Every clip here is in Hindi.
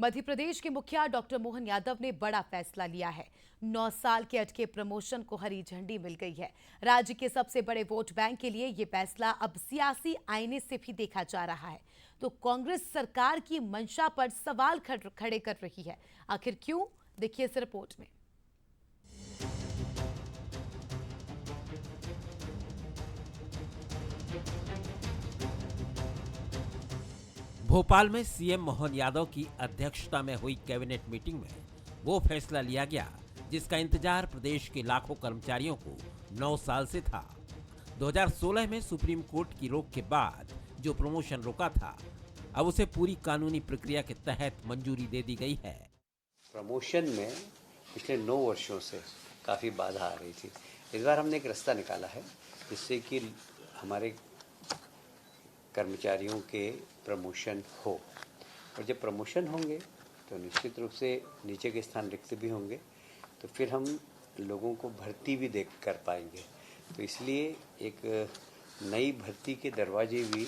मध्य प्रदेश के मुखिया डॉक्टर मोहन यादव ने बड़ा फैसला लिया है। 9 साल के अटके प्रमोशन को हरी झंडी मिल गई है। राज्य के सबसे बड़े वोट बैंक के लिए ये फैसला अब सियासी आईने से भी देखा जा रहा है। तो कांग्रेस सरकार की मंशा पर सवाल खड़े कर रही है। आखिर क्यों, देखिए इस रिपोर्ट में। भोपाल में सीएम मोहन यादव की अध्यक्षता में हुई कैबिनेट मीटिंग में वो फैसला लिया गया जिसका इंतजार प्रदेश के लाखों कर्मचारियों को 9 साल से था। 2016 में सुप्रीम कोर्ट की रोक के बाद जो प्रमोशन रुका था, अब उसे पूरी कानूनी प्रक्रिया के तहत मंजूरी दे दी गई है। प्रमोशन में पिछले 9 वर्षों से काफ़ी बाधा आ रही थी। इस बार हमने एक रास्ता निकाला है जिससे कि हमारे कर्मचारियों के प्रमोशन हो, और जब प्रमोशन होंगे तो निश्चित रूप से नीचे के स्थान रिक्त भी होंगे, तो फिर हम लोगों को भर्ती भी देख कर पाएंगे। तो इसलिए एक नई भर्ती के दरवाजे भी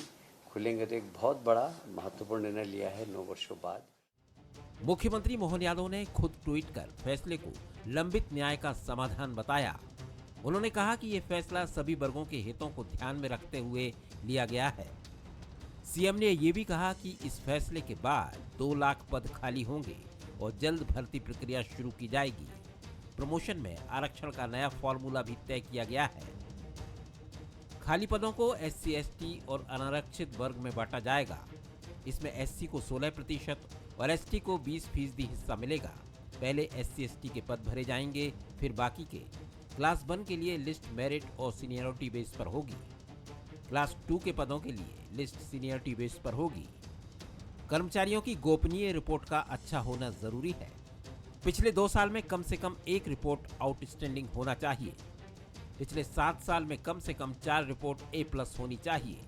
खुलेंगे। तो एक बहुत बड़ा महत्वपूर्ण निर्णय लिया है 9 वर्षों बाद। मुख्यमंत्री मोहन यादव ने खुद ट्वीट कर फैसले को लंबित न्याय का समाधान बताया। उन्होंने कहा कि ये फैसला सभी वर्गों के हितों को ध्यान में रखते हुए लिया गया है। सीएम ने ये भी कहा कि इस फैसले के बाद 2 लाख पद खाली होंगे और जल्द भर्ती प्रक्रिया शुरू की जाएगी। प्रमोशन में आरक्षण का नया फॉर्मूला भी तय किया गया है। खाली पदों को SC, ST और अनारक्षित वर्ग में बांटा जाएगा। इसमें SC को 16% और ST को 20% हिस्सा मिलेगा। पहले SC, ST के पद भरे जाएंगे, फिर बाकी के। क्लास 1 के लिए लिस्ट मेरिट और सीनियरिटी बेस पर होगी। क्लास 2 के पदों के लिए लिस्ट सीनियरिटी बेस पर होगी। कर्मचारियों की गोपनीय रिपोर्ट का अच्छा होना जरूरी है। पिछले 2 साल में कम से कम 1 रिपोर्ट आउटस्टैंडिंग होना चाहिए। पिछले 7 साल में कम से कम 4 रिपोर्ट A+ होनी चाहिए।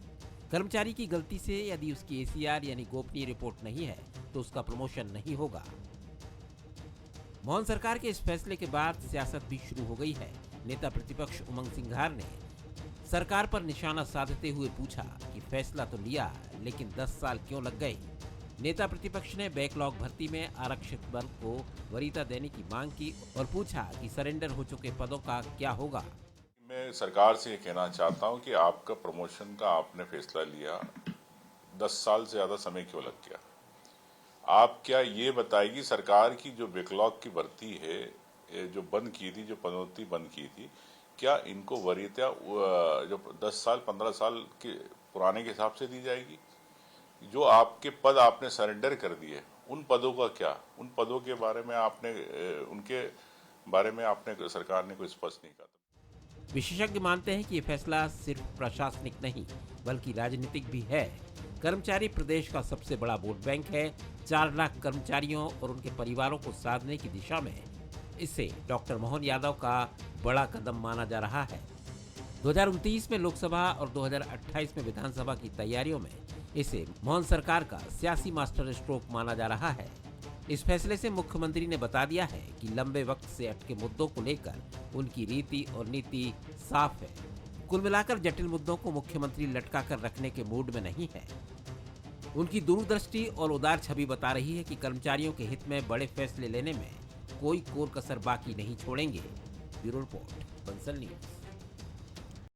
कर्मचारी की गलती से यदि उसकी ACR यानी गोपनीय रिपोर्ट नहीं है तो उसका प्रमोशन नहीं होगा। मोहन सरकार के इस फैसले के बाद सियासत भी शुरू हो गई है। नेता प्रतिपक्ष उमंग सिंघार ने सरकार पर निशाना साधते हुए पूछा कि फैसला तो लिया, लेकिन 10 साल क्यों लग गए। नेता प्रतिपक्ष ने बैकलॉग भर्ती में आरक्षित वर्ग को वरीयता देने की मांग की और पूछा कि सरेंडर हो चुके पदों का क्या होगा। मैं सरकार से ये कहना चाहता हूं कि आपका प्रमोशन का आपने फैसला लिया, 10 साल से ज्यादा समय क्यों लग गया। आप क्या ये बताएगी सरकार की जो बैकलॉग की भर्ती है, जो बंद की थी, जो पदोन्नति बंद की थी, क्या इनको वरीयता जो 10 साल 15 साल के पुराने के हिसाब से दी जाएगी। जो आपके पद आपने सरेंडर कर दिए, उन पदों का क्या, उन पदों के बारे में आपने उनके बारे में आपने सरकार ने कोई स्पष्ट नहीं कहा। विशेषज्ञ मानते हैं कि ये फैसला सिर्फ प्रशासनिक नहीं बल्कि राजनीतिक भी है। कर्मचारी प्रदेश का सबसे बड़ा वोट बैंक है। 4 लाख कर्मचारियों और उनके परिवारों को साधने की दिशा में इसे डॉक्टर मोहन यादव का बड़ा कदम माना जा रहा है। 2029 में लोकसभा और 2028 में विधानसभा की तैयारियों में इसे मोहन सरकार का सियासी मास्टर स्ट्रोक माना जा रहा है। इस फैसले से मुख्यमंत्री ने बता दिया है कि लंबे वक्त से अटके मुद्दों को लेकर उनकी रीति और नीति साफ है। कुल मिलाकर जटिल मुद्दों को मुख्यमंत्री लटका कर रखने के मूड में नहीं है। उनकी दूरदृष्टि और उदार छवि बता रही है कि कर्मचारियों के हित में बड़े फैसले लेने में कोई कोर कसर बाकी नहीं छोड़ेंगे। Bureau report, Bansal news.